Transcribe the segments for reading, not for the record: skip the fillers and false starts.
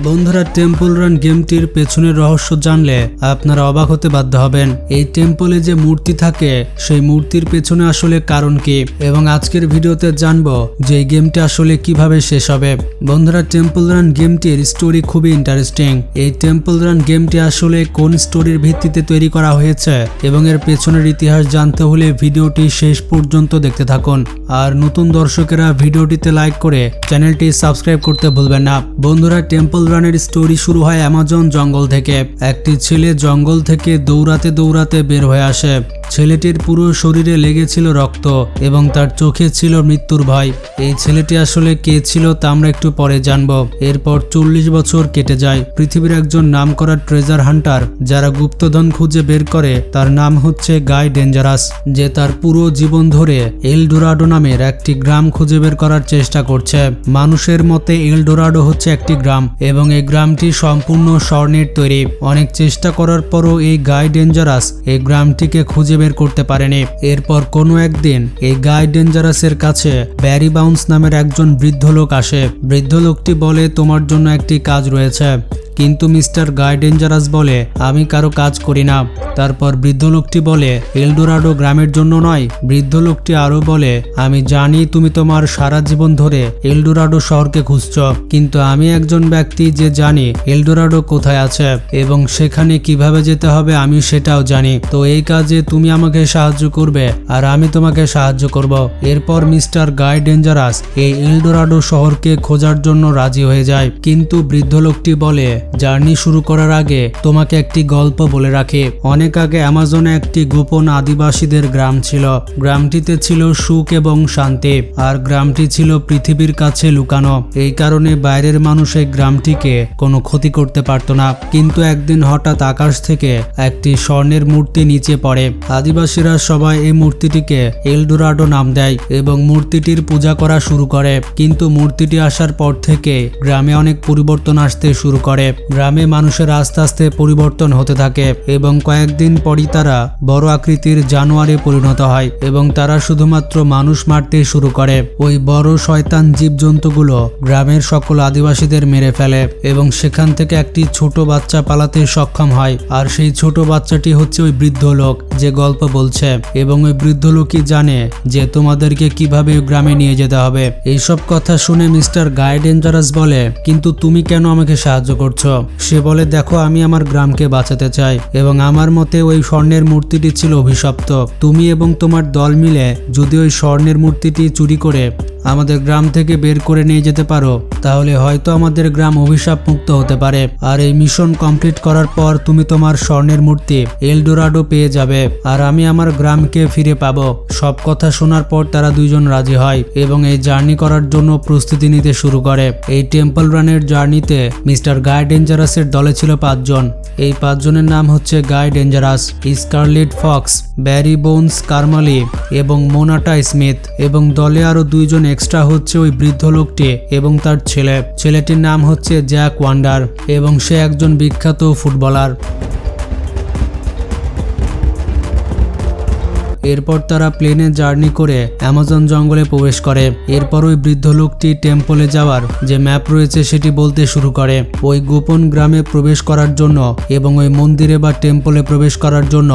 বন্ধুরা, temple run গেমটির পেছনের রহস্য জানলে আপনারা অবাক হতে বাধ্য হবেন। এই টেম্পলে যে মূর্তি থাকে সেই মূর্তির পেছনে আসলে কারণ কি, এবং আজকের ভিডিওতে জানবো যে এই গেমটি আসলে কিভাবে শেষ হবে। বন্ধুরা, টেম্পল রান গেমটির স্টোরি খুবই ইন্টারেস্টিং। এই টেম্পল রান গেমটি আসলে কোন স্টোরির ভিত্তিতে তৈরি করা হয়েছে এবং এর পেছনের ইতিহাস জানতে হলে ভিডিওটি শেষ পর্যন্ত দেখতে থাকুন। আর নতুন দর্শকেরা ভিডিওটিতে লাইক করে চ্যানেলটি সাবস্ক্রাইব করতে ভুলবেন না। বন্ধুরা, টেম্পল রানের স্টোরি শুরু হয় অ্যামাজন জঙ্গল থেকে। একটি ছেলে জঙ্গল থেকে দৌড়াতে দৌড়াতে বের হয়ে আসে। ছেলেটির পুরো শরীরে লেগেছিল রক্ত এবং তার চোখে ছিল মৃত্যুর ভয়। এই ছেলেটি আসলে কে ছিল তা আমরা একটু পরে জানব। এরপর 40 বছর কেটে যায়। পৃথিবীর একজন নামকরা ট্রেজার হান্টার যারা গুপ্তধন খুঁজে বের করে, তার নাম হচ্ছে গাই ডেঞ্জারাস, যে তার পুরো জীবন ধরে এলডোরাডো নামের একটি গ্রাম খুঁজে বের করার চেষ্টা করছে। মানুষের মতে এলডোরাডো হচ্ছে একটি গ্রাম এবং এই গ্রামটি সম্পূর্ণ স্বর্ণের তৈরি। অনেক চেষ্টা করার পরও এই গাই ডেঞ্জারাস এই গ্রামটিকে খুঁজে বের করতে পারেনি। এরপর কোনো একদিন এই গাই ডেঞ্জারাসের কাছে ব্যারি বাউন্স নামের একজন বৃদ্ধ লোক আসে। বৃদ্ধ লোকটি বলে, তোমার জন্য একটি কাজ রয়েছে। কিন্তু মিস্টার গাই ডেঞ্জারাস বলে, আমি কারো কাজ করি না। তারপর বৃদ্ধ লোকটি বলে, এলডোরাডো গ্রামের জন্য নয়। বৃদ্ধ লোকটি আরো বলে, আমি জানি তুমি তোমার সারা জীবন ধরে এলডোরাডো শহরকে খুঁজছ, কিন্তু আমি একজন ব্যক্তি যে জানি এলডোরাডো কোথায় আছে এবং সেখানে কিভাবে যেতে হবে আমি সেটাও জানি। তো এই কাজে তুমি আমাকে সাহায্য করবে আর আমি তোমাকে সাহায্য করব। এরপর মিস্টার গাই ডেঞ্জারাস এই এলডোরাডো শহরকে খোঁজার জন্য রাজি হয়ে যায়। কিন্তু বৃদ্ধ লোকটি বলে, জার্নি শুরু করার আগে তোমাকে একটি গল্প বলে রাখি। অনেক আগে অ্যামাজনে একটি গোপন আদিবাসীদের গ্রাম ছিল। গ্রামটিতে ছিল সুখ এবং শান্তি, আর গ্রামটি ছিল পৃথিবীর কাছে লুকানো। এই কারণে বাইরের মানুষ এই গ্রামটিকে কোনো ক্ষতি করতে পারত না। কিন্তু একদিন হঠাৎ আকাশ থেকে একটি স্বর্ণের মূর্তি নিচে পড়ে। আদিবাসীরা সবাই এই মূর্তিটিকে এলডোরাডো নাম দেয় এবং মূর্তিটির পূজা করা শুরু করে। কিন্তু মূর্তিটি আসার পর থেকে গ্রামে অনেক পরিবর্তন আসতে শুরু করে। গ্রামে মানুষের আস্তে আস্তে পরিবর্তন হতে থাকে এবং কয়েকদিন পরই তারা বড় আকৃতির জানোয়ারে পরিণত হয় এবং তারা শুধুমাত্র মানুষ মারতে শুরু করে। ওই বড় শয়তান জীবজন্তুগুলো গ্রামের সকল আদিবাসীদের মেরে ফেলে এবং সেখান থেকে একটি ছোট বাচ্চা পালাতে সক্ষম হয়। আর সেই ছোট বাচ্চাটি হচ্ছে ওই বৃদ্ধ লোক যে গল্প বলছে, এবং ওই বৃদ্ধ লোকই জানে যে তোমাদেরকে কিভাবে গ্রামে নিয়ে যেতে হবে। এইসব কথা শুনে মিস্টার গাই ডেঞ্জারাস বলে, কিন্তু তুমি কেন আমাকে সাহায্য করছো? সে বলে, দেখো, আমি আমার গ্রামকে বাঁচাতে চাই এবং আমার মতে ওই স্বর্ণের মূর্তিটি ছিল অভিশপ্ত। তুমি এবং তোমার দল মিলে যদি ওই স্বর্ণের মূর্তিটি চুরি করে আমাদের গ্রাম থেকে বের করে নিয়ে যেতে পারো, তাহলে হয়তো আমাদের গ্রাম অভিশাপ মুক্ত হতে পারে। আর এই মিশন কমপ্লিট করার পর তুমি তোমার স্বর্ণের মূর্তি এলডোরাডো পেয়ে যাবে আর আমি আমার গ্রামকে ফিরে পাবো। সব কথা শোনার পর তারা দুইজন রাজি হয় এবং এই জার্নি করার জন্য প্রস্তুতি নিতে শুরু করে। এই টেম্পল রানের জার্নিতে মিস্টার গাই ডেঞ্জারাসের দলে ছিল 5 জন। এই 5 জনের নাম হচ্ছে Guy Dangerous, Scarlett Fox, Barry Bones Karmali এবং মোনাটা স্মিথ, এবং দলে আরো 2 জন এক্সট্রা হচ্ছে ওই বৃদ্ধ লোকটি এবং তার ছেলেটির নাম হচ্ছে জ্যাক ওয়ান্ডার এবং সে একজন বিখ্যাত ফুটবলার। এরপর তারা প্লেনে জার্নি করে অ্যামাজন জঙ্গলে প্রবেশ করে। এরপর ওই বৃদ্ধ লোকটি টেম্পলে যাওয়ার যে ম্যাপ রয়েছে সেটি বলতে শুরু করে। ওই গোপন গ্রামে প্রবেশ করার জন্য এবং ওই মন্দিরে বা টেম্পলে প্রবেশ করার জন্য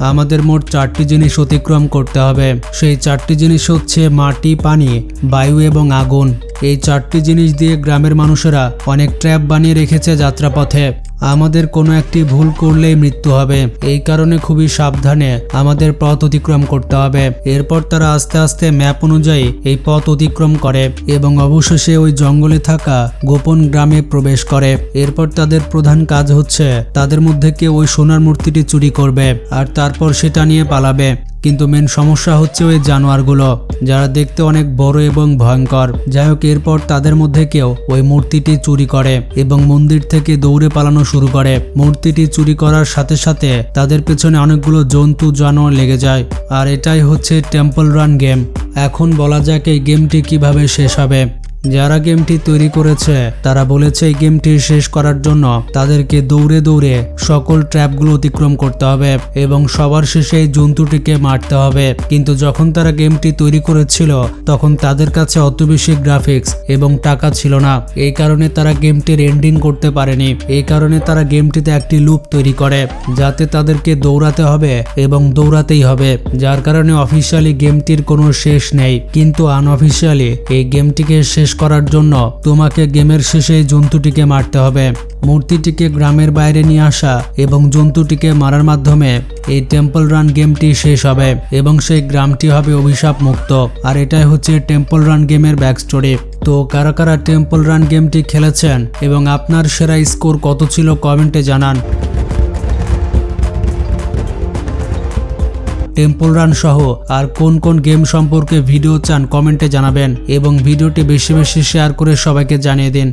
আমাদের মোট 4টি জিনিস অতিক্রম করতে হবে। সেই 4টি জিনিস হচ্ছে মাটি, পানি, বায়ু এবং আগুন। এই 4টি জিনিস দিয়ে গ্রামের মানুষেরা অনেক ট্র্যাপ বানিয়ে রেখেছে যাত্রাপথে। আমাদের কোনো একটি ভুল করলেই মৃত্যু হবে, এই কারণে খুবই সাবধানে আমাদের পথ অতিক্রম করতে হবে। এরপর তারা আস্তে আস্তে ম্যাপ অনুযায়ী এই পথ অতিক্রম করে এবং অবশেষে ওই জঙ্গলে থাকা গোপন গ্রামে প্রবেশ করে। এরপর তাদের প্রধান কাজ হচ্ছে তাদের মধ্যে কেউ ওই সোনার মূর্তিটি চুরি করবে আর তারপর সেটা নিয়ে পালাবে। কিন্তু মেন সমস্যা হচ্ছে ওই জানোয়ারগুলো, যারা দেখতে অনেক বড় এবং ভয়ঙ্কর। যাই হোক, এরপর তাদের মধ্যে কেউ ওই মূর্তিটি চুরি করে এবং মন্দির থেকে দৌড়ে পালানো শুরু করে। মূর্তিটি চুরি করার সাথে সাথে তাদের পেছনে অনেকগুলো জন্তু জানোয়ার লেগে যায়। আর এটাই হচ্ছে টেম্পল রান গেম। এখন বলা যাক এই গেমটি কিভাবে শেষ হবে। যারা গেমটি তৈরি করেছে তারা বলেছে এই গেমটি শেষ করার জন্য তাদেরকে দৌড়ে দৌড়ে সকল ট্র্যাপগুলো অতিক্রম করতে হবে এবং সবার শেষে এই জন্তুটিকে মারতে হবে। কিন্তু যখন তারা গেমটি তৈরি করেছিল তখন তাদের কাছে অত বেশি গ্রাফিক্স এবং টাকা ছিল না, এই কারণে তারা গেমটির এন্ডিং করতে পারেনি। এই কারণে তারা গেমটিতে একটি লুপ তৈরি করে যাতে তাদেরকে দৌড়াতে হবে এবং দৌড়াতেই হবে, যার কারণে অফিসিয়ালি গেমটির কোনো শেষ নেই। কিন্তু আনঅফিসিয়ালি এই গেমটিকে শেষ করার জন্য তোমাকে গেমের শেষে এই জন্তুটিকে মারতে হবে। মূর্তিটিকে গ্রামের বাইরে নিয়ে আসা এবং জন্তুটিকে মারার মাধ্যমে এই টেম্পল রান গেমটি শেষ হবে এবং সেই গ্রামটি হবে অভিশাপ মুক্ত। আর এটাই হচ্ছে টেম্পল রান গেমের ব্যাক স্টোরি। তো কারা কারা টেম্পল রান গেমটি খেলেছেন এবং আপনার সেরা স্কোর কত ছিল কমেন্টে জানান। টেম্পল রান সহ আর কোন কোন গেম সম্পর্কে ভিডিও চান কমেন্টে জানাবেন এবং ভিডিওটি বেশি বেশি শেয়ার করে সবাইকে জানিয়ে দিন।